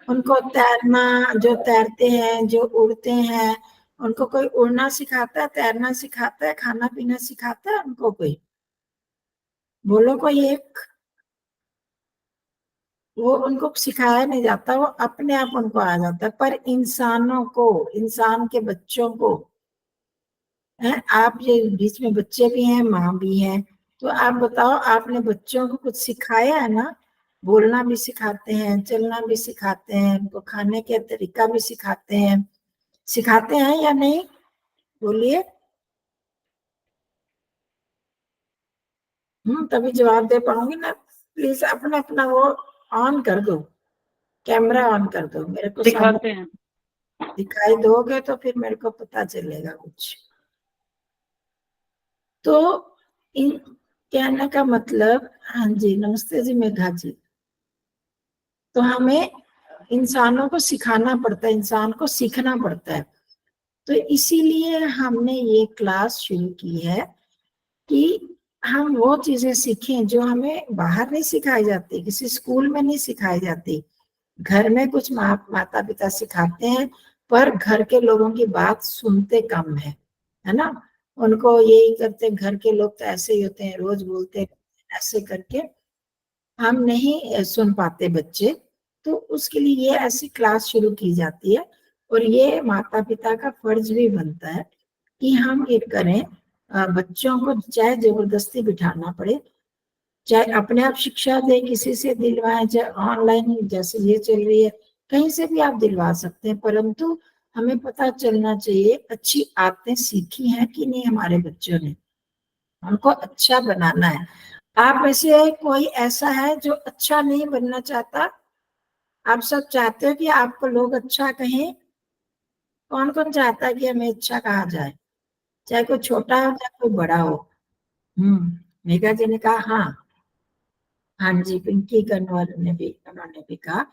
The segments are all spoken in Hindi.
उनको तैरना, जो तैरते हैं, जो उड़ते हैं, उनको कोई उड़ना सिखाता है, तैरना सिखाता है, खाना पीना सिखाता है उनको कोई? बोलो कोई एक। वो उनको सिखाया नहीं जाता, वो अपने आप उनको आ जाता है। पर इंसानों को, इंसान के बच्चों को है, आप ये बीच में बच्चे भी हैं, माँ भी हैं, तो आप बताओ, आपने बच्चों को कुछ सिखाया है ना? बोलना भी सिखाते हैं, चलना भी सिखाते हैं, उनको खाने के तरीका भी सिखाते हैं या नहीं? बोलिए। तभी जवाब दे पाऊंगी ना। प्लीज अपना अपना वो ऑन कर दो, कैमरा ऑन कर दो, मेरे को सामने दिखाते हैं। दिखाई दोगे तो फिर मेरे को पता चलेगा कुछ। तो इन कहने का मतलब, हाँ जी, नमस्ते जी मेघा जी। तो हमें इंसानों को सिखाना पड़ता है, इंसान को सीखना पड़ता है। तो इसीलिए हमने ये क्लास शुरू की है कि हम वो चीजें सीखें जो हमें बाहर नहीं सिखाई जाती, किसी स्कूल में नहीं सिखाई जाती। घर में कुछ माता पिता सिखाते हैं, पर घर के लोगों की बात सुनते कम है ना? उनको यही करते, घर के लोग तो ऐसे ही होते हैं, रोज बोलते हैं, ऐसे करके हम नहीं सुन पाते बच्चे। तो उसके लिए ये ऐसी क्लास शुरू की जाती है, और ये माता पिता का फर्ज भी बनता है कि हम ये करें। बच्चों को चाहे जबरदस्ती बिठाना पड़े, चाहे अपने आप शिक्षा दे, किसी से दिलवाएं, चाहे ऑनलाइन जैसे ये चल रही है, कहीं से भी आप दिलवा सकते हैं। परंतु हमें पता चलना चाहिए अच्छी आदतें सीखी हैं कि नहीं हमारे बच्चों ने, हमको अच्छा बनाना है। आप में से कोई ऐसा है जो अच्छा नहीं बनना चाहता? आप सब चाहते हो कि आपको लोग अच्छा कहें? कौन कौन चाहता है कि हमें अच्छा कहा जाए, चाहे कोई छोटा हो चाहे कोई बड़ा हो? मेघा जी ने कहा हाँ। हाँ जी, पिंकी कन्वर ने भी, उन्होंने भी कहा।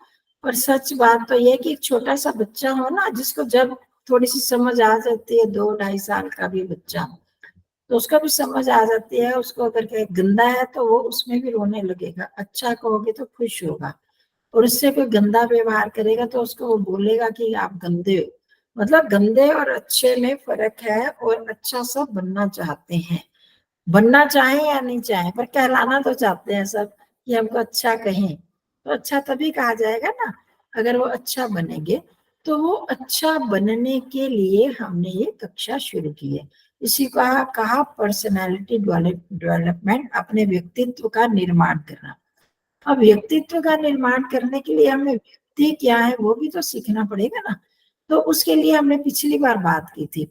पर सच बात तो ये कि एक छोटा सा बच्चा हो ना, जिसको जब थोड़ी सी समझ आ जाती है, 2-2.5 साल का भी बच्चा, तो उसका भी समझ आ जाती है। उसको अगर कहीं गंदा है तो वो उसमें भी रोने लगेगा, अच्छा कहोगे तो खुश होगा। और उससे कोई गंदा व्यवहार करेगा तो उसको वो बोलेगा कि आप गंदे हो। मतलब गंदे और अच्छे में फर्क है, और अच्छा सब बनना चाहते हैं, बनना चाहे या नहीं चाहे, पर कहलाना तो चाहते हैं सब कि हमको अच्छा कहें। तो अच्छा तभी कहा जाएगा ना, अगर वो अच्छा बनेंगे। तो वो अच्छा बनने के लिए हमने ये कक्षा शुरू की है। इसी को कहा पर्सनालिटी डेवलपमेंट, अपने व्यक्तित्व का निर्माण करना। अब व्यक्तित्व का निर्माण करने के लिए हमें व्यक्ति क्या है वो भी तो सीखना पड़ेगा ना। तो उसके लिए हमने पिछली बार बात की थी।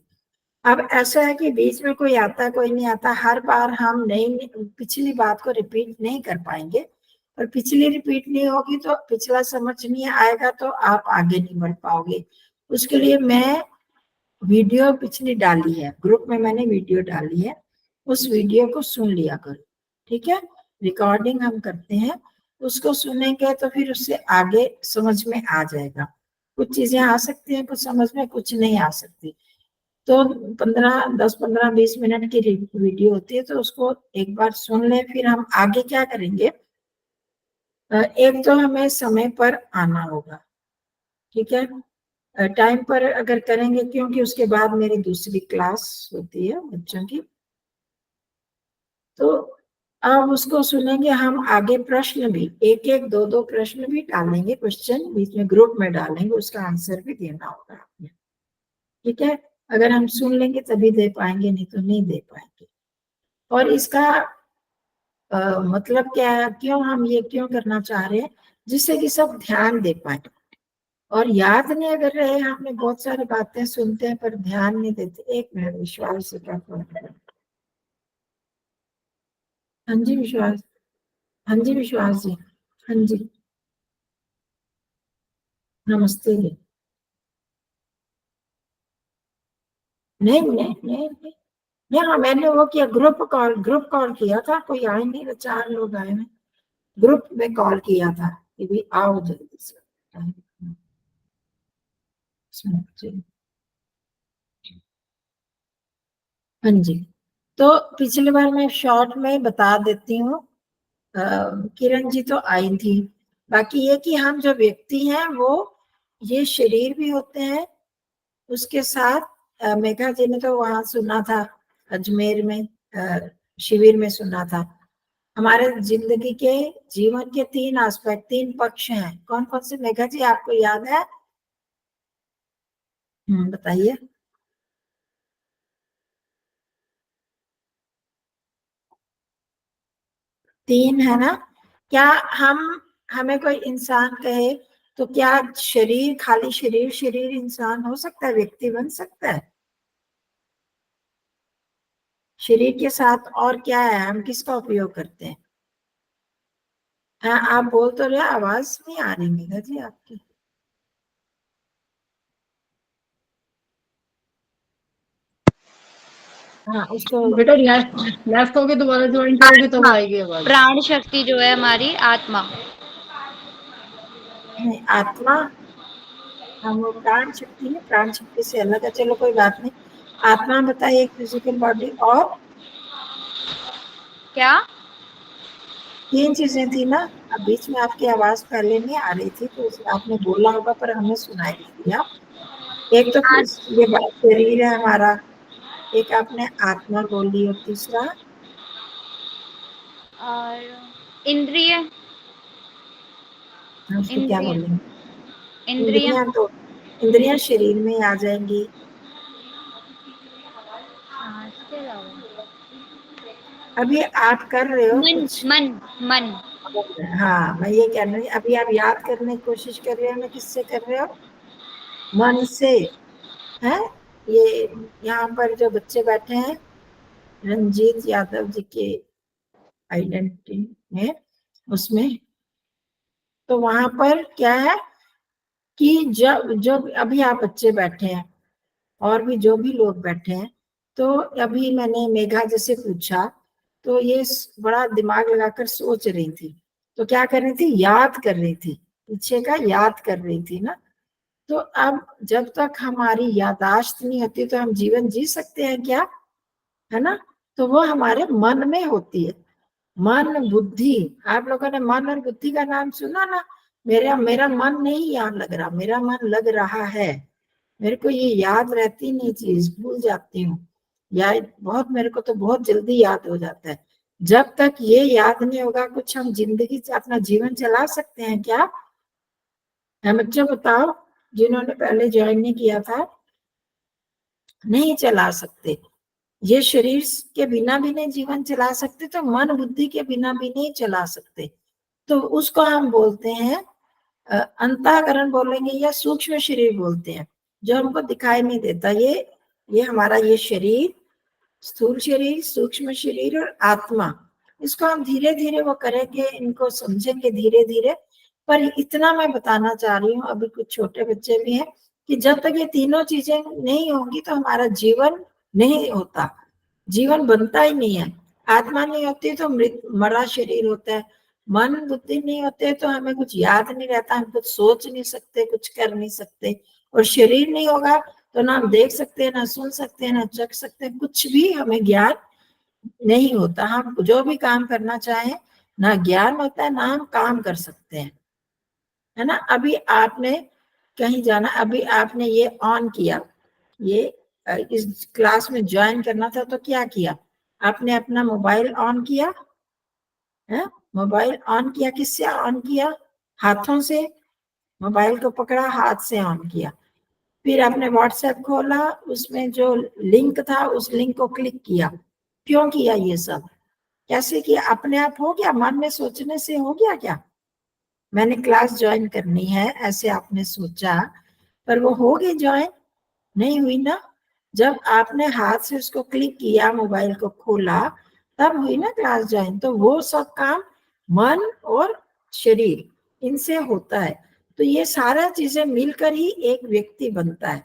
अब ऐसा है कि बीच में कोई आता है, कोई नहीं आता, हर बार हम नई पिछली बात को रिपीट नहीं कर पाएंगे। और पिछली रिपीट नहीं होगी तो पिछला समझ नहीं आएगा, तो आप आगे नहीं बढ़ पाओगे। उसके लिए मैं वीडियो पिछली डाली है, ग्रुप में मैंने वीडियो डाली है, उस वीडियो को सुन लिया करो, ठीक है? रिकॉर्डिंग हम करते हैं, उसको सुनेंगे तो फिर उससे आगे समझ में आ जाएगा। कुछ चीजें आ सकती हैं कुछ समझ में, कुछ नहीं आ सकती। तो 10-15-20 मिनट की वीडियो होती है, तो उसको एक बार सुन लें। फिर हम आगे क्या करेंगे, एक तो हमें समय पर आना होगा, ठीक है? टाइम पर अगर करेंगे, क्योंकि उसके बाद मेरी दूसरी क्लास होती है बच्चों की, तो अब उसको सुनेंगे हम। आगे प्रश्न भी एक एक दो दो प्रश्न भी डालेंगे, क्वेश्चन बीच में ग्रुप में डालेंगे, उसका आंसर भी देना होगा आपने, ठीक है? अगर हम सुन लेंगे तभी दे पाएंगे, नहीं तो नहीं दे पाएंगे। और इसका मतलब क्या है, क्यों हम ये क्यों करना चाह रहे हैं, जिससे कि सब ध्यान दे पाए। और याद नहीं अगर रहे, हमने बहुत सारी बातें सुनते हैं पर ध्यान नहीं देते। एक मिनट, विश्वास से क्या फोन कर। हाँ जी विश्वास। हाँ जी विश्वास जी। हाँ जी, नमस्ते जी। नहीं नहीं नहीं नहीं, नहीं हाँ, मैंने वो किया, ग्रुप कॉल किया था, कोई आए नहीं, तो 4 लोग आए हैं। ग्रुप में कॉल किया था कि भी आओ जल्दी से। जी। हाँ जी, तो पिछली बार मैं शॉर्ट में बता देती हूँ। किरण जी तो आई थी, बाकी ये कि हम जो व्यक्ति हैं वो ये शरीर भी होते हैं, उसके साथ मेघा जी ने तो वहां सुना था अजमेर में, शिविर में सुना था, हमारे जिंदगी के जीवन के 3 एस्पेक्ट, 3 पक्ष हैं। कौन कौन से मेघा जी आपको याद है? बताइए। 3 है ना? क्या हम हमें कोई इंसान कहे तो क्या शरीर, खाली शरीर शरीर इंसान हो सकता है, व्यक्ति बन सकता है? शरीर के साथ और क्या है, हम किसका उपयोग करते हैं? हाँ, आप बोल तो रहे, आवाज नहीं आ रही मेघा जी आपकी। हाँ, उसको बेटा लेफ्ट लेफ्ट होके दोबारा ज्वाइन करोगे तब आत्मा, आएगी आवाज। प्राण शक्ति जो है हमारी आत्मा। आत्मा, हम वो प्राण शक्ति है, प्राण शक्ति से अलग है, चलो कोई बात नहीं। आत्मा बताइए, एक फिजिकल बॉडी, और क्या? 3 चीजें थी ना? अब बीच में आपकी आवाज पहले नहीं आ रही थी तो आपने बोला होगा पर हमें सुनाई नहीं दिया। एक तो ये शरीर है हमारा, एक आपने आत्मा बोली, और तीसरा और इंद्रिय। हम उसको क्या इंद्रिय। बोलेंगे? इंद्रिय। इंद्रियां तो, इंद्रियां शरीर में आ जाएंगी। हाँ, इसके अलावा अभी आप कर रहे हो मन। कुछ? मन। मन। हाँ, मैं ये कह रही, अभी आप याद करने की कोशिश कर रहे हो ना, किससे कर रहे हो? मन से। है ये, यहाँ पर जो बच्चे बैठे हैं रंजीत यादव जी के आइडेंटिटी में, उसमें तो वहां पर क्या है कि जब जो अभी आप बच्चे बैठे हैं और भी जो भी लोग बैठे हैं, तो अभी मैंने मेघा जी से पूछा तो ये बड़ा दिमाग लगाकर सोच रही थी, तो क्या कर रही थी, याद कर रही थी, पीछे का याद कर रही थी ना। तो अब जब तक हमारी याददाश्त नहीं होती तो हम जीवन जी सकते हैं क्या? है ना? तो वो हमारे मन में होती है, मन बुद्धि। आप लोगों ने मन और बुद्धि का नाम सुना ना? मेरा मेरा मन नहीं याद लग रहा, मेरा मन लग रहा है, मेरे को ये याद रहती नहीं चीज, भूल जाती हूँ, या बहुत, मेरे को तो बहुत जल्दी याद हो जाता है। जब तक ये याद नहीं होगा कुछ, हम जिंदगी से अपना जीवन चला सकते हैं क्या? है बच्चों बताओ, जिन्होंने पहले ज्वाइन नहीं किया था, नहीं चला सकते। ये शरीर के बिना भी नहीं जीवन चला सकते तो मन बुद्धि के बिना भी नहीं चला सकते। तो उसको हम बोलते हैं अंतःकरण बोलेंगे या सूक्ष्म शरीर बोलते हैं, जो हमको दिखाई नहीं देता। ये हमारा ये शरीर, स्थूल शरीर, सूक्ष्म शरीर और आत्मा, इसको हम धीरे धीरे वो करेंगे, इनको समझेंगे धीरे धीरे। पर इतना मैं बताना चाह रही हूँ, अभी कुछ छोटे बच्चे भी हैं, कि जब तक ये तीनों चीजें नहीं होंगी तो हमारा जीवन नहीं होता, जीवन बनता ही नहीं है। आत्मा नहीं होती तो मृत मरा शरीर होता है, मन बुद्धि नहीं होते तो हमें कुछ याद नहीं रहता, हम कुछ सोच नहीं सकते, कुछ कर नहीं सकते। और शरीर नहीं होगा तो ना हम देख सकते हैं, ना सुन सकते हैं, ना चख सकते हैं, कुछ भी हमें ज्ञान नहीं होता। हम जो भी काम करना चाहें ना ज्ञान होता है, ना हम काम कर सकते हैं। है ना? अभी आपने कहीं जाना, अभी आपने ये ऑन किया, ये इस क्लास में ज्वाइन करना था तो क्या किया आपने? अपना मोबाइल ऑन किया है, मोबाइल ऑन किया, किससे ऑन किया? हाथों से, मोबाइल को पकड़ा, हाथ से ऑन किया। फिर आपने व्हाट्सएप खोला, उसमें जो लिंक था उस लिंक को क्लिक किया। क्यों किया ये सब? कैसे किया? अपने आप हो गया? मन में सोचने से हो गया क्या? मैंने क्लास ज्वाइन करनी है ऐसे आपने सोचा, पर वो हो गई ज्वाइन? नहीं हुई ना। जब आपने हाथ से उसको क्लिक किया, मोबाइल को खोला, तब हुई ना क्लास ज्वाइन। तो वो सब काम मन और शरीर, इनसे होता है। तो ये सारा चीजें मिलकर ही एक व्यक्ति बनता है,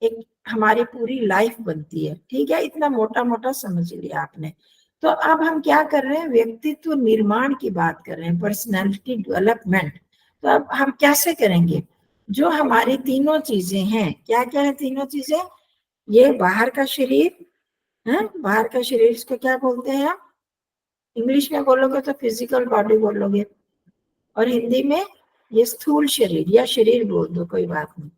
एक हमारी पूरी लाइफ बनती है। ठीक है, इतना मोटा मोटा समझ लिया आपने। तो अब हम क्या कर रहे हैं, व्यक्तित्व निर्माण की बात कर रहे हैं, पर्सनालिटी डेवलपमेंट। तो अब हम कैसे करेंगे? जो हमारी तीनों चीजें हैं, क्या क्या है तीनों चीजें? ये बाहर का शरीर है, बाहर का शरीर, इसको क्या बोलते हैं आप? इंग्लिश में बोलोगे तो फिजिकल बॉडी बोलोगे। और हिंदी में ये स्थूल शरीर या शरीर बोल दो, कोई बात नहीं।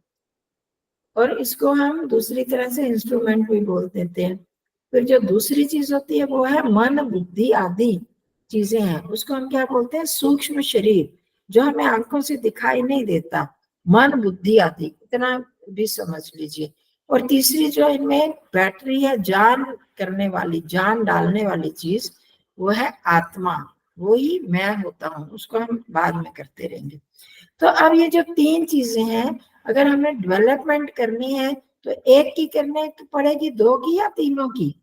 और इसको हम दूसरी तरह से इंस्ट्रूमेंट भी बोल देते हैं। फिर जो दूसरी चीज होती है वो है मन बुद्धि आदि चीजें हैं, उसको हम क्या बोलते हैं, सूक्ष्म शरीर, जो हमें आंखों से दिखाई नहीं देता। मन बुद्धि आदि, इतना भी समझ लीजिए। और तीसरी जो इनमें बैटरी है, जान करने वाली, जान डालने वाली चीज, वो है आत्मा, वो ही मैं होता हूँ। उसको हम बाद में करते रहेंगे। तो अब ये जो तीन चीजें हैं, अगर हमें डेवलपमेंट करनी है तो एक की करने पड़ेगी, दो की या तीनों की?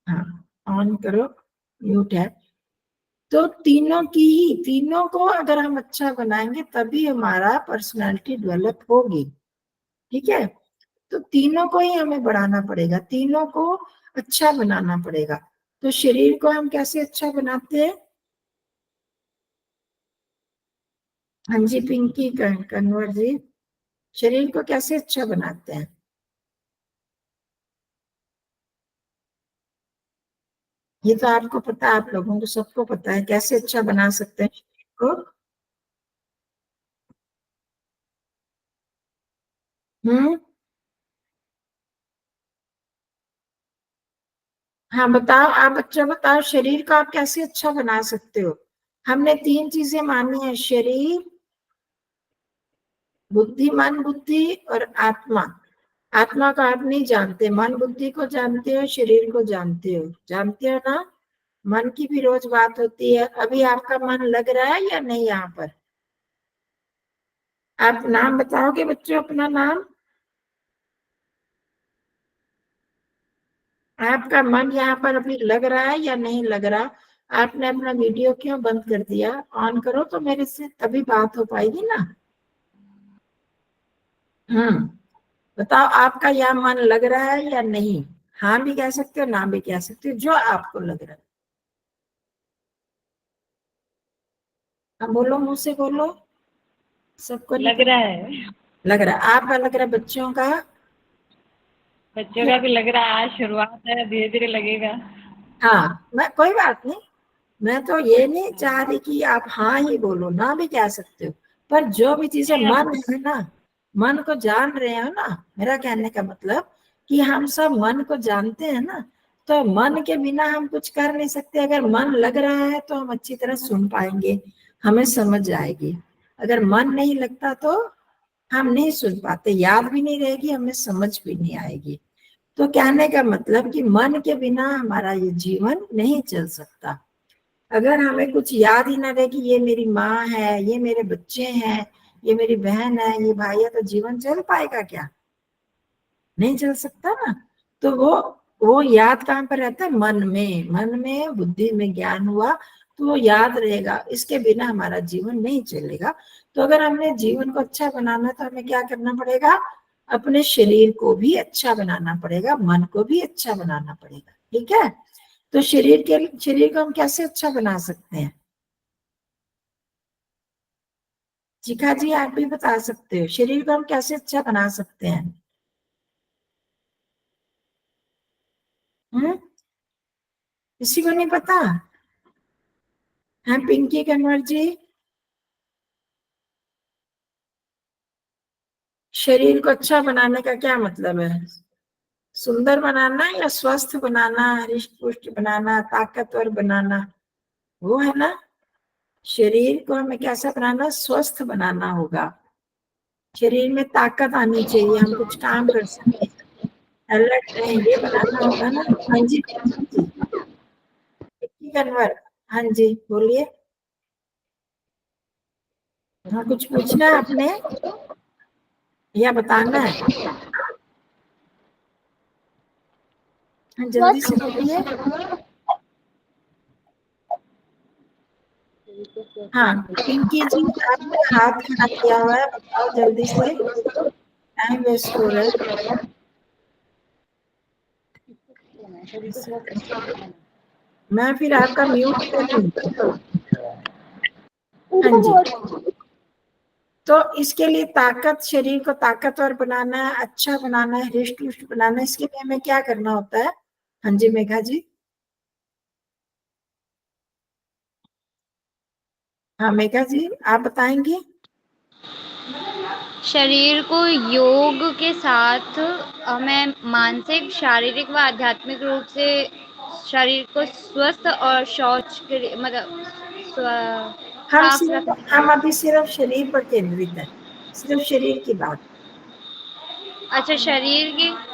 हाँ, ऑन करो, म्यूट है। तो तीनों की ही, तीनों को अगर हम अच्छा बनाएंगे तभी हमारा पर्सनालिटी डेवलप होगी। ठीक है, तो तीनों को ही हमें बढ़ाना पड़ेगा, तीनों को अच्छा बनाना पड़ेगा। तो शरीर को हम कैसे अच्छा बनाते हैं? हाँ जी, पिंकी कन्वर जी, शरीर को कैसे अच्छा बनाते हैं? ये तो आपको पता है, आप लोगों को सबको पता है कैसे अच्छा बना सकते हैं शरीर को। हम्म, हाँ बताओ, आप बच्चा बताओ, शरीर को आप कैसे अच्छा बना सकते हो? हमने तीन चीजें मानी है, शरीर, बुद्धि, मन बुद्धि और आत्मा। आत्मा को आप नहीं जानते, मन बुद्धि को जानते हो, शरीर को जानते हो, जानते हो ना? मन की भी रोज बात होती है। अभी आपका मन लग रहा है या नहीं यहाँ पर? आप नाम बताओगे बच्चों, अपना नाम? आपका मन यहाँ पर अभी लग रहा है या नहीं लग रहा? आपने अपना वीडियो क्यों बंद कर दिया? ऑन करो तो मेरे से, तभी बात हो पाएगी ना। हम्म, बताओ आपका यहाँ मन लग रहा है या नहीं? हाँ भी कह सकते हो, ना भी कह सकते हो, जो आपको लग रहा है। अब बोलो, मुंह से बोलो, सबको नहीं लग पता। रहा है। लग रहा है, आपका लग रहा है, बच्चों का? बच्चों का भी लग रहा है, आज शुरुआत है, धीरे धीरे लगेगा। हाँ, मैं कोई बात नहीं, मैं तो ये नहीं चाह रही कि आप हाँ ही बोलो, ना भी कह सकते हो। पर जो भी चीजें मन है ना, मन को जान रहे हो ना, मेरा कहने का मतलब कि हम सब मन को जानते हैं ना, तो मन के बिना हम कुछ कर नहीं सकते। अगर मन लग रहा है तो हम अच्छी तरह सुन पाएंगे, हमें समझ आएगी। अगर मन नहीं लगता तो हम नहीं सुन पाते, याद भी नहीं रहेगी, हमें समझ भी नहीं आएगी। तो कहने का मतलब कि मन के बिना हमारा ये जीवन नहीं चल सकता। अगर हमें कुछ याद ही ना रहे कि ये मेरी माँ है, ये मेरे बच्चे हैं, ये मेरी बहन है, ये भाई है, तो जीवन चल पाएगा क्या? नहीं चल सकता ना। तो वो याद कहाँ पर रहता है? मन में, मन में बुद्धि में ज्ञान हुआ तो वो याद रहेगा, इसके बिना हमारा जीवन नहीं चलेगा। तो अगर हमने जीवन को अच्छा बनाना है तो हमें क्या करना पड़ेगा? अपने शरीर को भी अच्छा बनाना पड़ेगा, मन को भी अच्छा बनाना पड़ेगा। ठीक है, तो शरीर को हम कैसे अच्छा बना सकते हैं? शिखा जी, आप भी बता सकते हो, शरीर को हम कैसे अच्छा बना सकते हैं? हम्म, किसी को नहीं पता? हाँ, पिंकी कन्वर जी, शरीर को अच्छा बनाने का क्या मतलब है? सुंदर बनाना या स्वस्थ बनाना, हृष्ट पुष्ट बनाना, ताकतवर बनाना, वो है ना? शरीर को हमें कैसा बनाना? स्वस्थ बनाना होगा। शरीर में ताकत आनी चाहिए, हम कुछ काम कर सके, अलर्ट रहे, ये बनाना होगा ना। हाँ जी, जी, पिंकी कन्वर, हाँ जी बोलिए। हाँ, कुछ पूछना है आपने या बताना है? हाँ, जल्दी से बोलिए। हाँ, पिंकी जी, आपने हाथ खड़ा किया हुआ है, बताओ जल्दी से, टाइम वेस्ट हो रहा है। मैं फिर आपका म्यूट कर दूं? हाँ जी, तो इसके लिए ताकत, शरीर को ताकतवर बनाना है, अच्छा बनाना है, हृष्ट पुष्ट बनाना है, इसके लिए हमें क्या करना होता है? हाँ जी मेघा जी। हाँ मेघा जी आप बताएंगे। शरीर को योग के साथ हमें मानसिक, शारीरिक व आध्यात्मिक रूप से शरीर को स्वस्थ और शौच के मतलब साफ रखना हम चाहिए। अभी सिर्फ शरीर पर केंद्रित है, सिर्फ शरीर की बात। अच्छा, शरीर की हाँ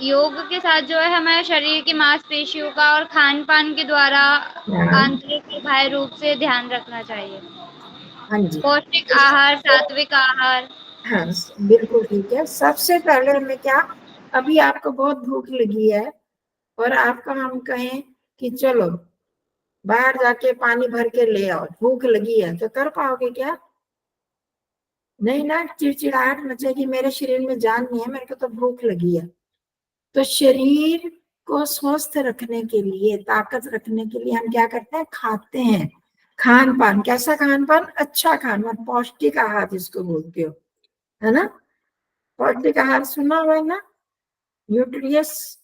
योग के साथ जो है हमें शरीर की मांसपेशियों का और खान पान के द्वारा हाँ आंतरिक और बाह्य रूप से ध्यान रखना चाहिए। हाँ जी। पौष्टिक आहार, सात्विक आहार। हाँ बिल्कुल ठीक है। सबसे पहले हमें क्या, अभी आपको बहुत भूख लगी है और आपका हम कहें कि चलो बाहर जाके पानी भर के ले आओ, भूख लगी है, तो कर पाओगे क्या? नहीं ना, चिड़चिड़ाहट मचेगी, मेरे शरीर में जान नहीं है, मेरे को तो भूख लगी है। तो शरीर को स्वस्थ रखने के लिए, ताकत रखने के लिए हम क्या करते हैं, खाते हैं। खान पान, कैसा खान पान? अच्छा खान पान, पौष्टिक आहार जिसको बोलते हो, है ना। पौष्टिक आहार सुना हुआ है ना, न्यूट्रियस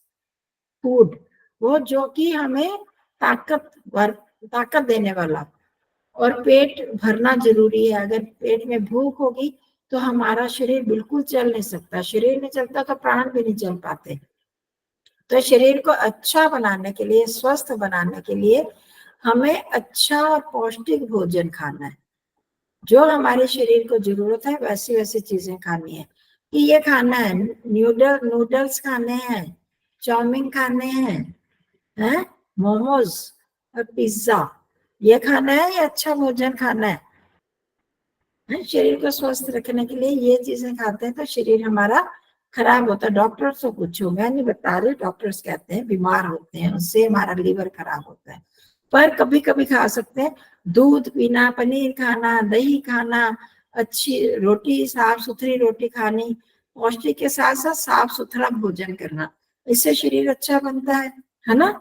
फूड, वो जो कि हमें ताकत देने वाला। और पेट भरना जरूरी है, अगर पेट में भूख होगी तो हमारा शरीर बिल्कुल चल नहीं सकता, शरीर नहीं चलता तो प्राण भी नहीं चल पाते। तो शरीर को अच्छा बनाने के लिए, स्वस्थ बनाने के लिए हमें अच्छा और पौष्टिक भोजन खाना है। जो हमारे शरीर को जरूरत है वैसी वैसी चीजें खानी है, कि ये खाना है, नूडल्स खाने हैं, चाउमीन खाने हैं, मोमोज और पिज्जा, ये खाना है, ये अच्छा भोजन खाना है। शरीर को स्वस्थ रखने के लिए ये चीजें खाते हैं तो शरीर हमारा खराब होता है। डॉक्टर्स को पूछो, मैं नहीं बता रही, डॉक्टर्स कहते हैं बीमार होते हैं, उससे हमारा लीवर खराब होता है। पर कभी कभी खा सकते हैं, दूध पीना, पनीर खाना, दही खाना, अच्छी रोटी, साफ सुथरी रोटी खानी, पौष्टिक के साथ साथ साफ सुथरा भोजन करना, इससे शरीर अच्छा बनता है ना।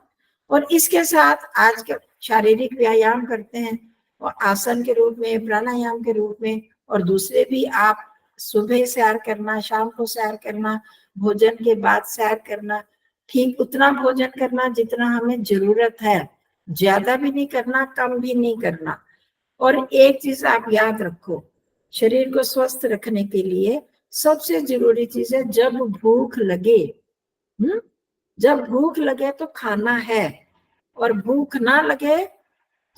और इसके साथ आज के शारीरिक व्यायाम करते हैं, और आसन के रूप में, प्राणायाम के रूप में, और दूसरे भी आप सुबह सैर करना, शाम को सैर करना, भोजन के बाद सैर करना, ठीक उतना भोजन करना जितना हमें जरूरत है, ज्यादा भी नहीं करना, कम भी नहीं करना। और एक चीज आप याद रखो, शरीर को स्वस्थ रखने के लिए सबसे जरूरी चीज है, जब भूख लगे, जब भूख लगे तो खाना है, और भूख ना लगे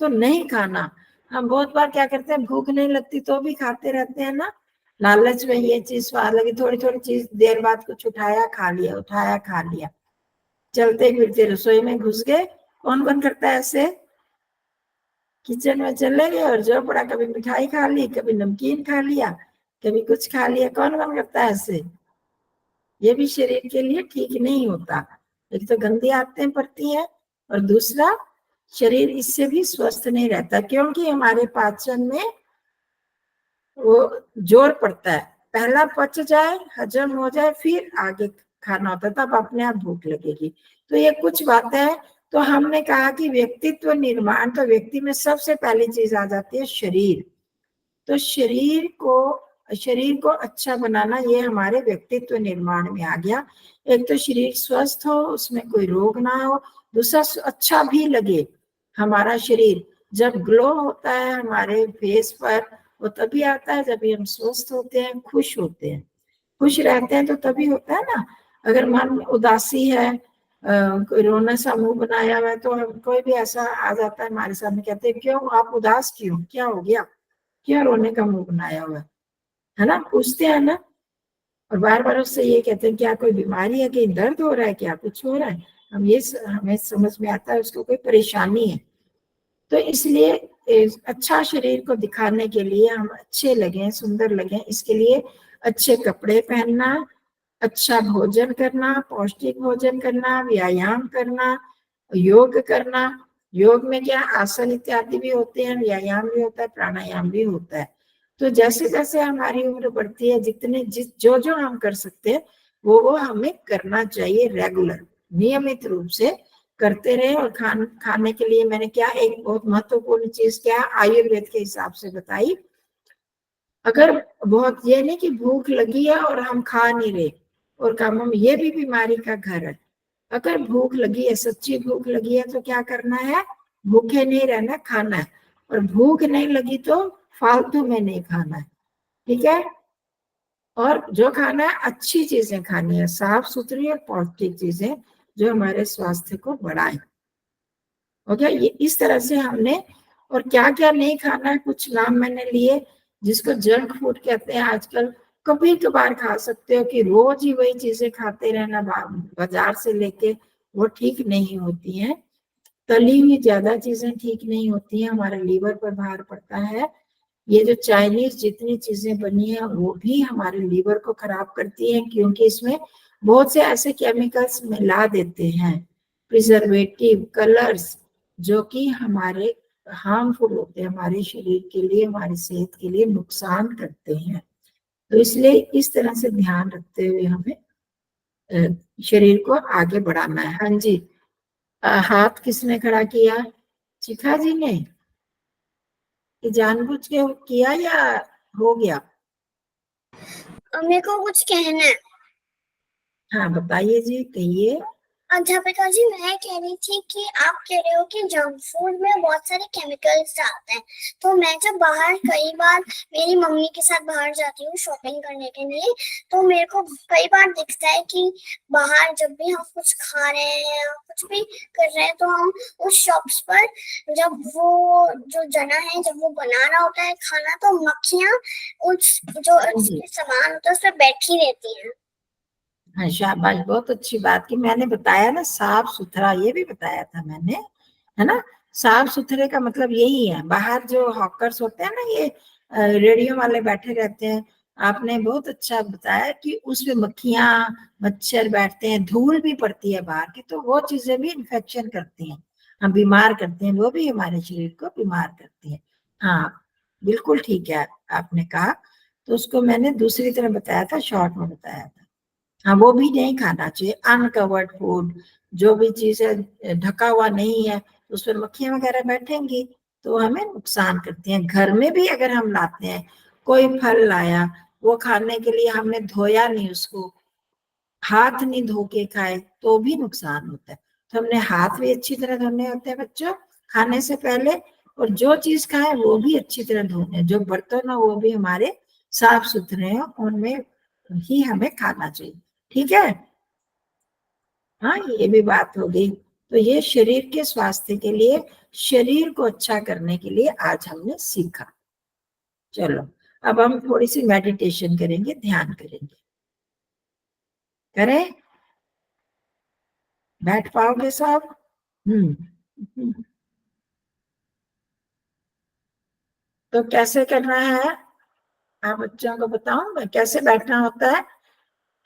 तो नहीं खाना। हम बहुत बार क्या करते हैं, भूख नहीं लगती तो भी खाते रहते हैं ना, लालच में, ये चीज स्वाद लगी, थोड़ी थोड़ी चीज, देर बाद कुछ उठाया खा लिया, उठाया खा लिया, चलते फिरते रसोई में घुस गए। कौन कौन करता है ऐसे? किचन में चले गए और जो पड़ा, कभी मिठाई खा ली, कभी नमकीन खा लिया, कभी कुछ खा लिया, कौन कौन करता है ऐसे? ये भी शरीर के लिए ठीक नहीं होता। एक तो गंदी आदतें पड़ती हैं, और दूसरा शरीर इससे भी स्वस्थ नहीं रहता, क्योंकि हमारे पाचन में वो जोर पड़ता है, पहला पच जाए, हजम हो जाए, फिर आगे खाना होता है, तब अपने आप भूख लगेगी। तो ये कुछ बातें हैं। तो हमने कहा कि व्यक्तित्व निर्माण, तो व्यक्ति में सबसे पहली चीज आ जाती है शरीर। तो शरीर को अच्छा बनाना, ये हमारे व्यक्तित्व निर्माण में आ गया। एक तो शरीर स्वस्थ हो, उसमें कोई रोग ना हो, दूसरा अच्छा भी लगे। हमारा शरीर जब ग्लो होता है हमारे फेस पर, वो तभी आता है जब हम स्वस्थ होते हैं, खुश होते हैं, खुश रहते हैं, तो तभी होता है ना। अगर मन उदासी है, कोई रोना सा मुंह बनाया हुआ है, तो कोई भी ऐसा आ जाता है हमारे सामने, कहते हैं क्यों आप उदास, क्यों, क्या हो गया, क्यों रोने का मुंह बनाया हुआ है ना, पूछते हैं ना। और बार बार उससे ये कहते हैं क्या कोई बीमारी है, कहीं दर्द हो रहा है, क्या कुछ हो रहा है, हमें समझ में आता है उसको कोई परेशानी है। तो इसलिए अच्छा शरीर को दिखाने के लिए, हम अच्छे लगे, सुंदर लगे, इसके लिए अच्छे कपड़े पहनना, अच्छा भोजन करना, पौष्टिक भोजन करना, व्यायाम करना, योग करना। योग में क्या आसन इत्यादि भी होते हैं, व्यायाम भी होता है, प्राणायाम भी होता है। तो जैसे जैसे हमारी उम्र बढ़ती है, जो जो हम कर सकते हैं वो हमें करना चाहिए, रेगुलर, नियमित रूप से करते रहे। और खाने के लिए मैंने क्या, एक बहुत महत्वपूर्ण चीज क्या आयुर्वेद के हिसाब से बताई। अगर बहुत, ये नहीं कि भूख लगी है और हम खा नहीं रहे और काम, ये भी बीमारी का घर है। अगर भूख लगी है, सच्ची भूख लगी है, तो क्या करना है, भूखे नहीं रहना, खाना है। और भूख नहीं लगी तो फालतू में नहीं खाना है, ठीक है। और जो खाना है अच्छी चीजें खानी है, साफ सुथरी और पौष्टिक चीजें जो हमारे स्वास्थ्य को बढ़ाए। ओके, ये इस तरह से हमने, और क्या क्या नहीं खाना है कुछ नाम मैंने लिए, जिसको जंक फूड कहते हैं आजकल। कभी कभार खा सकते हो, कि रोज ही वही चीजें खाते रहना बाजार से लेके, वो ठीक नहीं होती हैं। तली हुई ज्यादा चीजें ठीक नहीं होती हैं, हमारे लीवर पर भार पड़ता है। ये जो चाइनीज जितनी चीजें बनी है वो भी हमारे लीवर को खराब करती हैं, क्योंकि इसमें बहुत से ऐसे केमिकल्स मिला देते हैं, प्रिजर्वेटिव, कलर्स, जो कि हमारे हार्मफुल होते हैं, हमारे शरीर के लिए, हमारी सेहत के लिए नुकसान करते हैं। तो इसलिए इस तरह से ध्यान रखते हुए हमें शरीर को आगे बढ़ाना है। हाँ जी, हाथ किसने खड़ा किया? शिखा जी ने? कि जानबूझ के किया या हो गया? मेरे को कुछ कहना है। हाँ बताइए जी, कहिए। अध्यापिका जी, मैं कह रही थी कि आप कह रहे हो कि जंक फूड में बहुत सारे केमिकल्स डालते हैं, तो मैं जब बाहर कई बार मेरी मम्मी के साथ बाहर जाती हूँ शॉपिंग करने के लिए, तो मेरे को कई बार दिखता है कि बाहर जब भी हम कुछ खा रहे हैं या कुछ भी कर रहे हैं, तो हम उस शॉप्स पर, जब वो जो जना है, जब वो बना रहा होता है खाना, तो मक्खियां उस जो सामान होता है उस पर बैठी रहती हैं। हाँ शाबाश, बहुत अच्छी बात की। मैंने बताया ना साफ सुथरा, ये भी बताया था मैंने, है ना। साफ सुथरे का मतलब यही है। बाहर जो हॉकर्स होते हैं ना, ये रेडियो वाले बैठे रहते हैं, आपने बहुत अच्छा बताया कि उसमें मक्खियां, मच्छर बैठते हैं, धूल भी पड़ती है बाहर की, तो वो चीजें भी इन्फेक्शन करती हैं, हम बीमार करते हैं, वो भी हमारे शरीर को बीमार करती है। हाँ बिल्कुल ठीक है आपने कहा। तो उसको मैंने दूसरी तरह बताया था, शॉर्ट में बताया था। हाँ वो भी नहीं खाना चाहिए। अनकवर्ड फूड, जो भी चीज है ढका हुआ नहीं है, तो उस पर मक्खियां वगैरह बैठेंगी तो हमें नुकसान करती हैं। घर में भी अगर हम लाते हैं, कोई फल लाया, वो खाने के लिए हमने धोया नहीं उसको, हाथ नहीं धो के खाए, तो भी नुकसान होता है। तो हमने हाथ भी अच्छी तरह धोने होते हैं बच्चों, खाने से पहले। और जो चीज खाए वो भी अच्छी तरह धोने, जो बर्तन हो वो भी हमारे साफ सुथरे हो, उनमें ही हमें खाना चाहिए, ठीक है। हाँ ये भी बात हो गई। तो ये शरीर के स्वास्थ्य के लिए, शरीर को अच्छा करने के लिए आज हमने सीखा। चलो अब हम थोड़ी सी मेडिटेशन करेंगे, ध्यान करेंगे। करें? बैठ पाओगे सब? हम्म। तो कैसे करना है, आप बच्चों को बताऊं मैं कैसे बैठना होता है?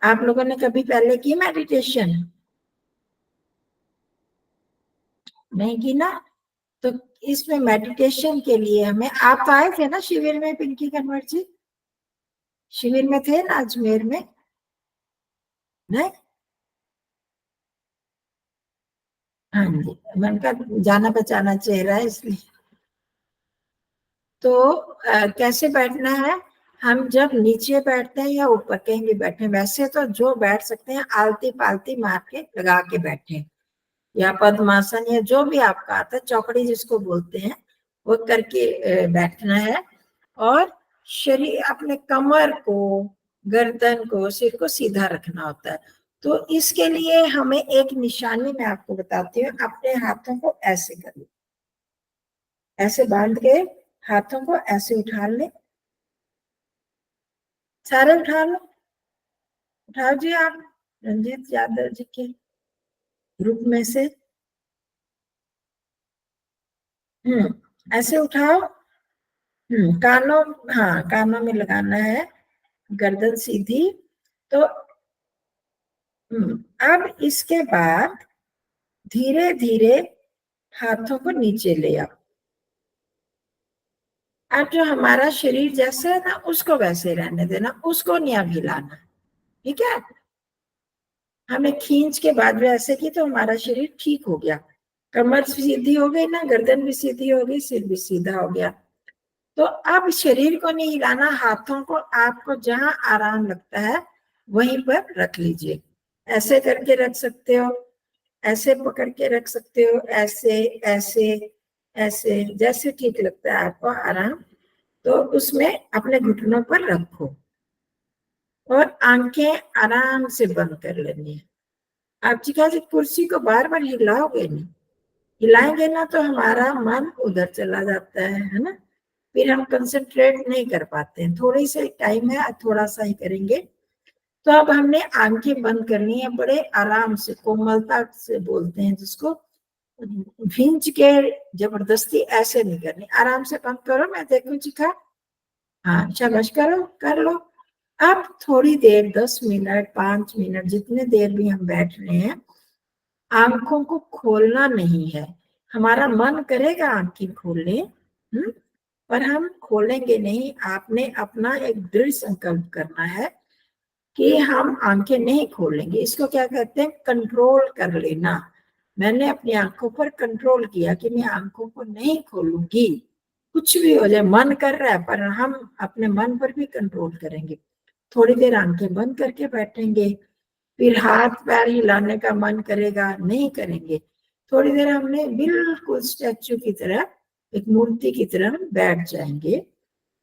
आप लोगों ने कभी पहले की मेडिटेशन? नहीं की ना? तो इसमें मेडिटेशन के लिए हमें, आप तो आए थे ना शिविर में पिंकी कन्वर जी? शिविर में थे ना अजमेर में? नहीं? हाँ जी, मन का जाना पहचाना चेहरा है इसलिए। तो कैसे बैठना है? हम जब नीचे बैठते हैं या ऊपर कहीं भी बैठे, वैसे तो जो बैठ सकते हैं आलती पालती मार के लगा के बैठे, या पद्मासन, या जो भी आपका आता है, चौकड़ी जिसको बोलते हैं, वो करके बैठना है। और शरीर, अपने कमर को, गर्दन को, सिर को सीधा रखना होता है। तो इसके लिए हमें एक निशानी मैं आपको बताती हूँ। अपने हाथों को ऐसे कर लो, ऐसे बांध के हाथों को ऐसे उठा ले, सारे उठा लो, उठाओ जी आप, रंजीत यादव जी के ग्रुप में से। ऐसे उठाओ। कानों, हाँ कानों में लगाना है, गर्दन सीधी। तो अब इसके बाद धीरे धीरे हाथों को नीचे ले आओ। अब जो हमारा शरीर जैसे है ना, उसको वैसे रहने देना, उसको नहीं अब हिलाना, ठीक है। हमने खींच के बाद में ऐसे की तो हमारा शरीर ठीक हो गया, कमर सीधी हो गई ना, गर्दन भी सीधी हो गई, सिर भी सीधा हो गया। तो अब शरीर को नहीं हिलाना, हाथों को आपको जहां आराम लगता है वहीं पर रख लीजिए। ऐसे करके रख सकते हो, ऐसे पकड़ के रख सकते हो, ऐसे ऐसे, ऐसे जैसे ठीक लगता है आपको आराम, तो उसमें अपने घुटनों पर रखो और आंखें आराम से बंद कर लेनी है। आप जी कुर्सी को बार बार हिलाओगे नहीं, हिलाएंगे ना तो हमारा मन उधर चला जाता है ना, फिर हम कंसंट्रेट नहीं कर पाते हैं। थोड़ी सी टाइम है, थोड़ा सा ही करेंगे। तो अब हमने आंखें बंद करनी है, बड़े आराम से, कोमलता से बोलते हैं जिसको, भींच के जबरदस्ती ऐसे नहीं करनी, आराम से बंद करो, मैं देखूं चिखा, हाँ शाबाश, करो, कर लो। अब थोड़ी देर, 10 मिनट, 5 मिनट, जितने देर भी हम बैठ रहे हैं, आंखों को खोलना नहीं है। हमारा मन करेगा आंखें खोलने, पर हम खोलेंगे नहीं। आपने अपना एक दृढ़ संकल्प करना है कि हम आंखें नहीं खोलेंगे। इसको क्या कहते हैं? कंट्रोल कर लेना। मैंने अपनी आंखों पर कंट्रोल किया कि मैं आंखों को नहीं खोलूंगी, कुछ भी हो जाए, मन कर रहा है, पर हम अपने मन पर भी कंट्रोल करेंगे। थोड़ी देर आंखें बंद करके बैठेंगे, फिर हाथ पैर हिलाने का मन करेगा, नहीं करेंगे। थोड़ी देर हमने बिल्कुल स्टैच्यू की तरह, एक मूर्ति की तरह बैठ जाएंगे,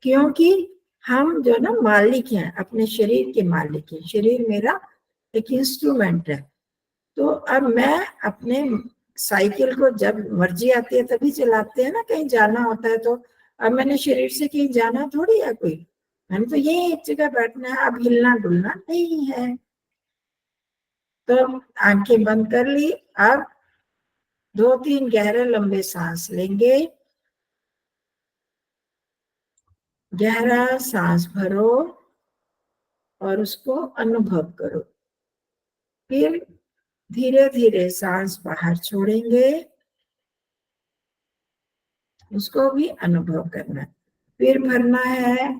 क्योंकि हम जो ना मालिक हैं, अपने शरीर के मालिक हैं। शरीर मेरा एक इंस्ट्रूमेंट है। तो अब मैं अपने साइकिल को जब मर्जी आती है तभी चलाते हैं ना, कहीं जाना होता है तो। अब मैंने शरीर से कहीं जाना थोड़ी है कोई, मैंने तो यही एक जगह बैठना है, अब हिलना डुलना नहीं है। तो आंखें बंद कर ली। अब 2-3 गहरे लंबे सांस लेंगे। गहरा सांस भरो और उसको अनुभव करो। फिर धीरे धीरे सांस बाहर छोड़ेंगे, उसको भी अनुभव करना। फिर भरना है,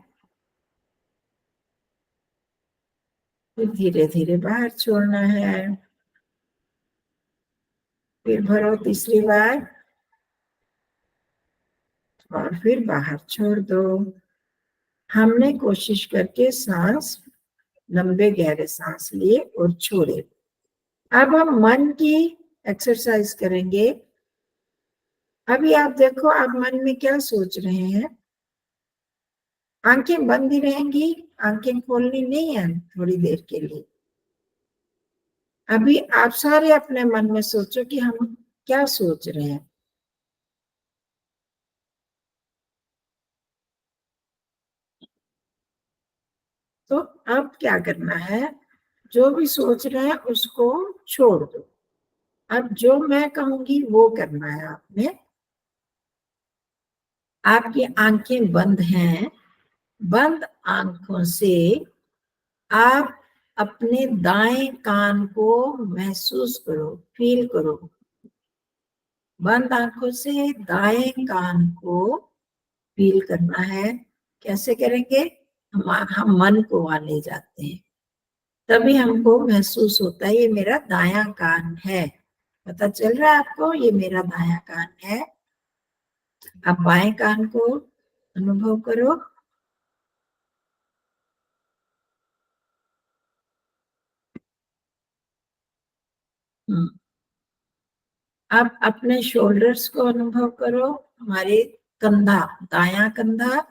फिर धीरे धीरे बाहर छोड़ना है। फिर भरो तीसरी बार और फिर बाहर छोड़ दो। हमने कोशिश करके सांस, लंबे गहरे सांस लिए और छोड़े। अब हम मन की एक्सरसाइज करेंगे। अभी आप देखो, आप मन में क्या सोच रहे हैं? आंखें बंद ही रहेंगी, आंखें खोलनी नहीं है थोड़ी देर के लिए। अभी आप सारे अपने मन में सोचो कि हम क्या सोच रहे हैं। तो अब क्या करना है? जो भी सोच रहे हैं उसको छोड़ दो। अब जो मैं कहूंगी वो करना है आपने। आपकी आंखें बंद हैं, बंद आंखों से आप अपने दाएं कान को महसूस करो, फील करो। बंद आंखों से दाएं कान को फील करना है। कैसे करेंगे? हम मन को वहां ले जाते हैं, तभी हमको महसूस होता है ये मेरा दायां कान है। पता चल रहा है आपको, ये मेरा दायां कान है। अब बाएं कान को अनुभव करो। अब अपने शोल्डर्स को अनुभव करो, हमारे कंधा, दायां कंधा,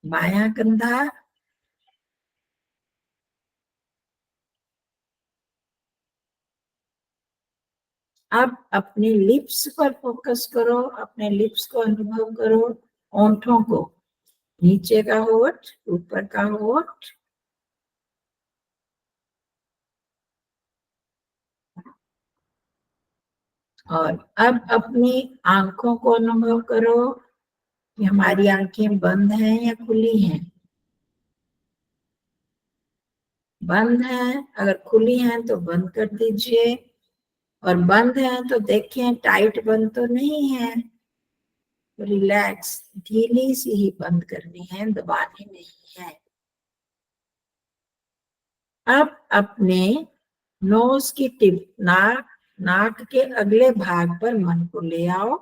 बायां कंधा। अब अपने लिप्स पर फोकस करो, अपने लिप्स को अनुभव करो, होंठों को, नीचे का होंठ, ऊपर का होंठ। और अब अपनी आंखों को अनुभव करो कि हमारी आंखें बंद हैं या खुली हैं। बंद हैं, अगर खुली हैं तो बंद कर दीजिए, और बंद हैं तो देखें टाइट बंद तो नहीं है। रिलैक्स, ढीली सी ही बंद करनी है, दबानी नहीं है। अब अपने नोज की टिप, नाक के अगले भाग पर मन को ले आओ।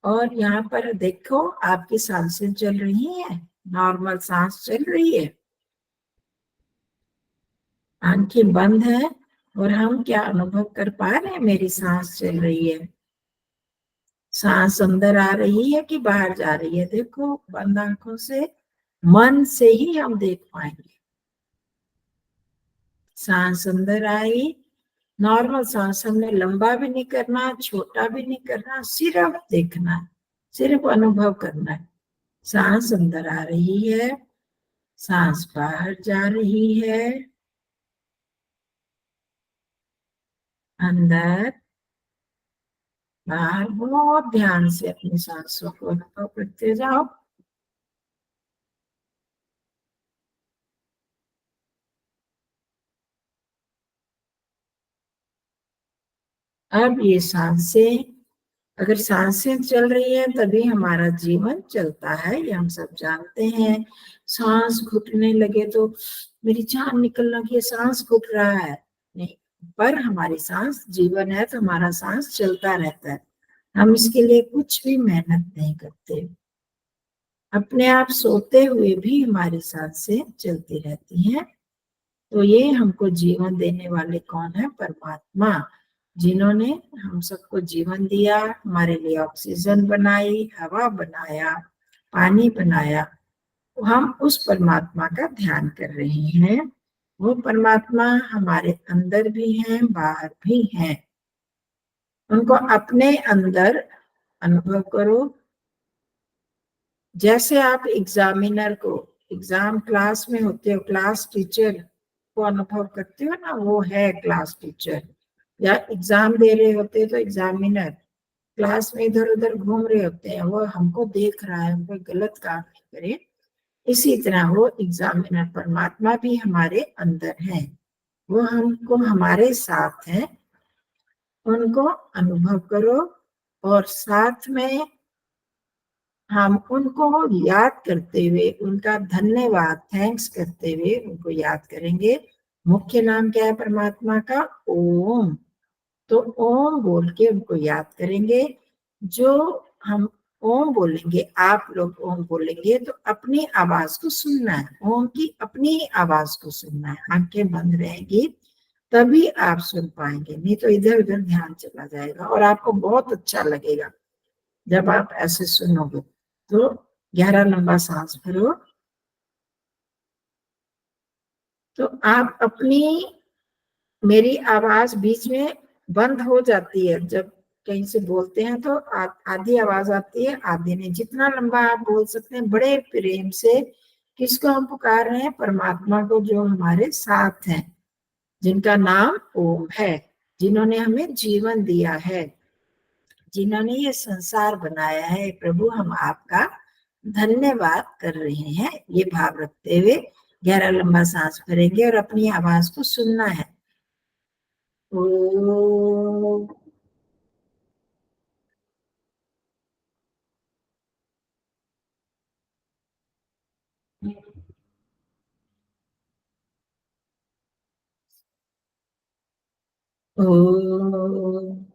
और यहाँ पर देखो आपकी सांसें चल रही हैं, नॉर्मल सांस चल रही है। आंखें बंद है और हम क्या अनुभव कर पा रहे हैं? मेरी सांस चल रही है, सांस अंदर आ रही है कि बाहर जा रही है? देखो, बंद आंखों से, मन से ही हम देख पाएंगे। सांस अंदर आई, नॉर्मल सांस, हमने लंबा भी नहीं करना, छोटा भी नहीं करना, सिर्फ देखना है, सिर्फ अनुभव करना है। सांस अंदर आ रही है, सांस बाहर जा रही है, अंदर बाहर। बहुत ध्यान से अपनी सांसों को अनुभव करते जाओ। अब ये सांसें, अगर सांसें चल रही है तभी हमारा जीवन चलता है, ये हम सब जानते हैं। सांस घुटने लगे तो मेरी जान निकल लगी है, सांस घुट रहा है, नहीं, पर हमारी सांस जीवन है तो हमारा सांस चलता रहता है। हम इसके लिए कुछ भी मेहनत नहीं करते। अपने आप सोते हुए भी हमारी सांसें चलती रहती हैं। तो ये हमको जीवन देने वाले कौन है? परमात्मा, जिन्होंने हम सबको जीवन दिया, हमारे लिए ऑक्सीजन बनाई, हवा बनाया, पानी बनाया। तो हम उस परमात्मा का ध्यान कर रहे हैं। वो परमात्मा हमारे अंदर भी हैं, बाहर भी हैं। उनको अपने अंदर अनुभव करो। जैसे आप एग्जामिनर को, एग्जाम क्लास में होते हो, क्लास टीचर को अनुभव करते हो ना, वो है क्लास टीचर। या एग्जाम दे रहे होते हैं तो एग्जामिनर क्लास में इधर उधर घूम रहे होते हैं, वो हमको देख रहा है, हम कोई गलत काम नहीं करे। इसी तरह वो एग्जामिनर परमात्मा भी हमारे अंदर है, वो हमको हमारे साथ है। उनको अनुभव करो और साथ में हम उनको याद करते हुए, उनका धन्यवाद, थैंक्स करते हुए उनको याद करेंगे। मुख्य नाम क्या है परमात्मा का? ओम। तो ओम बोल के उनको याद करेंगे। जो हम ओम बोलेंगे, आप लोग ओम बोलेंगे तो अपनी आवाज को सुनना है, ओम की अपनी ही आवाज को सुनना है। आंखें बंद रहेगी तभी आप सुन पाएंगे, नहीं तो इधर उधर ध्यान चला जाएगा। और आपको बहुत अच्छा लगेगा जब आप ऐसे सुनोगे। तो गहरा लंबा सांस भरो। तो आप अपनी, मेरी आवाज बीच में बंद हो जाती है जब कहीं से बोलते हैं, तो आधी आवाज आती है, आधी नहीं। जितना लंबा आप बोल सकते हैं, बड़े प्रेम से। किसको हम पुकार रहे हैं? परमात्मा को, जो हमारे साथ हैं, जिनका नाम ओम है, जिन्होंने हमें जीवन दिया है, जिन्होंने ये संसार बनाया है। प्रभु, हम आपका धन्यवाद कर रहे हैं। ये भाव रखते हुए गहरा लंबा सांस भरेंगे और अपनी आवाज को सुनना है। ओम। ओम।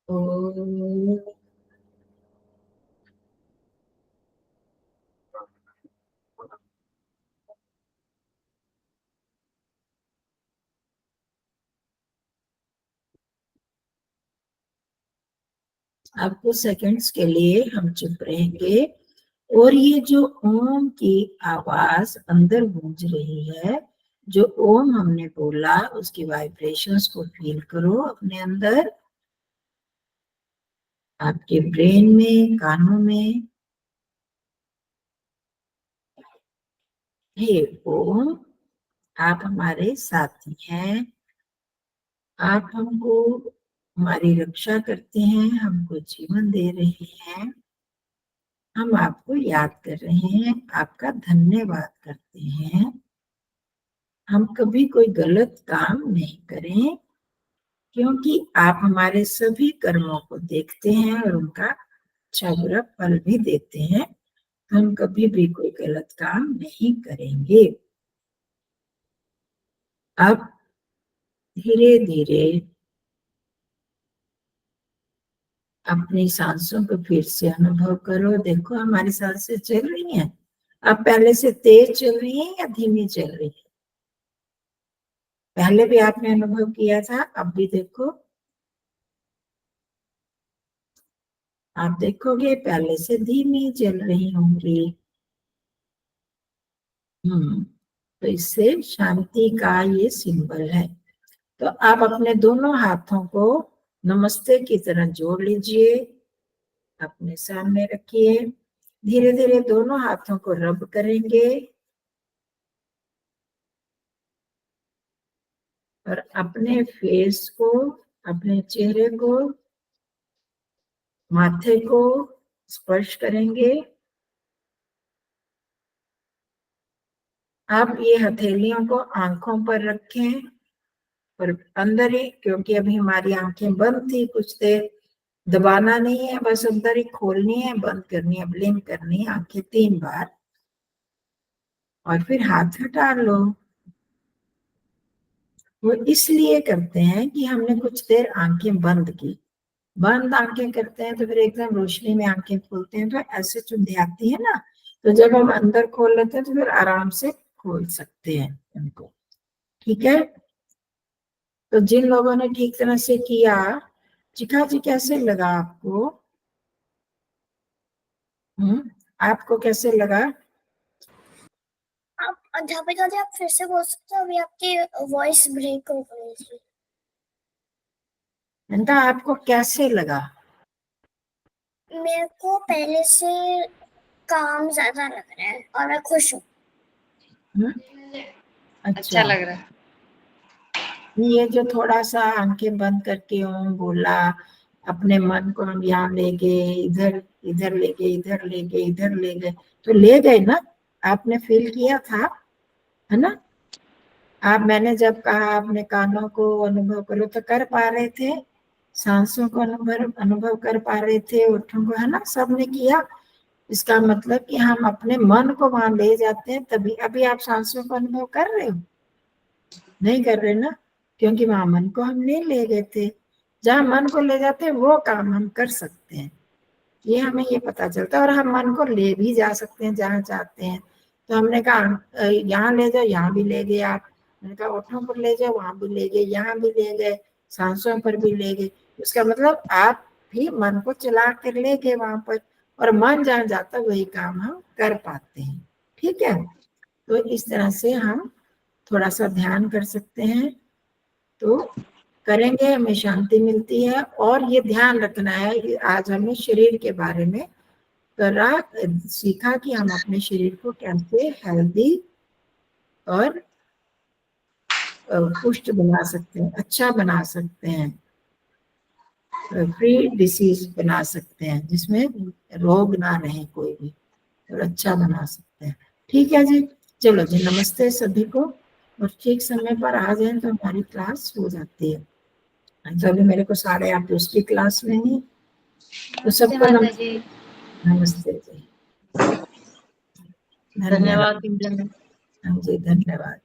ओम। अब कुछ सेकंड्स के लिए हम चुप रहेंगे और ये जो ओम की आवाज अंदर गूंज रही है, जो ओम हमने बोला, उसकी वाइब्रेशंस को फील करो अपने अंदर, आपके ब्रेन में, कानों में। हे ओम, आप हमारे साथी हैं, आप हमको, हमारी रक्षा करते हैं, हमको जीवन दे रहे हैं। हम आपको याद कर रहे हैं, आपका धन्यवाद करते हैं। हम कभी कोई गलत काम नहीं करें, क्योंकि आप हमारे सभी कर्मों को देखते हैं और उनका अच्छा बुरा फल भी देते हैं। हम कभी भी कोई गलत काम नहीं करेंगे। अब धीरे धीरे अपनी सांसों को फिर से अनुभव करो। देखो हमारी सांसें चल रही हैं। अब पहले से तेज चल रही है या धीमी चल रही है? पहले भी आपने अनुभव किया था, अब भी देखो। आप देखोगे पहले से धीमी चल रही होंगी। तो इससे शांति का ये सिंबल है। तो आप अपने दोनों हाथों को नमस्ते की तरह जोड़ लीजिए, अपने सामने रखिए। धीरे धीरे दोनों हाथों को रब करेंगे और अपने फेस को, अपने चेहरे को, माथे को स्पर्श करेंगे। आप ये हथेलियों को आंखों पर रखें और अंदर ही, क्योंकि अभी हमारी आंखें बंद थी, कुछ देर दबाना नहीं है, बस अंदर ही खोलनी है, बंद करनी है, ब्लिंक करनी है आंखें 3 बार और फिर हाथ हटा लो। वो इसलिए करते हैं कि हमने कुछ देर आंखें बंद की। बंद आंखें करते हैं तो फिर एकदम रोशनी में आंखें खोलते हैं तो ऐसे चुंधी आती है ना, तो जब हम अंदर खोल लेते हैं तो फिर आराम से खोल सकते हैं उनको। ठीक है, तो जिन लोगों ने ठीक तरह से किया, चिका जी कैसे लगा आपको? आपको कैसे लगा? आप अध्यापिका जी, आप फिर से बोल सकते हो? अभी आपकी वॉइस ब्रेक हो गई थी। नंदा आपको कैसे लगा? मेरे को पहले से काम ज्यादा लग रहा है और मैं खुश हूँ। अच्छा लग रहा है। ये जो थोड़ा सा आंखें बंद करके ओम बोला, अपने मन को हम यहाँ ले गए, इधर इधर ले गए, इधर ले गए, इधर ले गए, तो ले गए ना? आपने फील किया था, है ना? आप, मैंने जब कहा आपने कानों को अनुभव करो तो कर पा रहे थे, सांसों को अनुभव कर पा रहे थे, ओठों को, है ना? सबने किया। इसका मतलब कि हम अपने मन को वहां ले जाते हैं तभी। अभी आप सांसों को अनुभव कर रहे हो? नहीं कर रहे ना, क्योंकि वहां मन को हम नहीं ले गए थे। जहां मन को ले जाते हैं वो काम हम कर सकते हैं, ये हमें ये पता चलता है। और हम मन को ले भी जा सकते हैं जहां चाहते हैं। तो हमने कहा यहाँ ले जाओ, यहाँ भी ले गए आप। मैंने कहा ओठों पर ले जाओ, वहां भी ले गए, यहाँ भी ले गए, सांसों पर भी ले गए। उसका मतलब आप भी मन को चला कर ले गए वहां पर, और मन जहाँ जाता वही काम हम कर पाते हैं। ठीक है, तो इस तरह से हम थोड़ा सा ध्यान कर सकते हैं, तो करेंगे हमें शांति मिलती है। और ये ध्यान रखना है कि आज हमने शरीर के बारे में सीखा कि हम अपने शरीर को कैसे हेल्दी और पुष्ट बना सकते हैं, अच्छा बना सकते हैं, फ्री डिसीज बना सकते हैं, जिसमें रोग ना रहे कोई भी, और अच्छा बना सकते हैं। ठीक है जी, चलो जी, नमस्ते सभी को। और ठीक समय पर आ जाए तो हमारी क्लास हो जाती है। तो अभी मेरे को 8:30 उसकी क्लास लेनी, तो सबको नमस्ते जी। धन्यवाद। हाँ जी, धन्यवाद।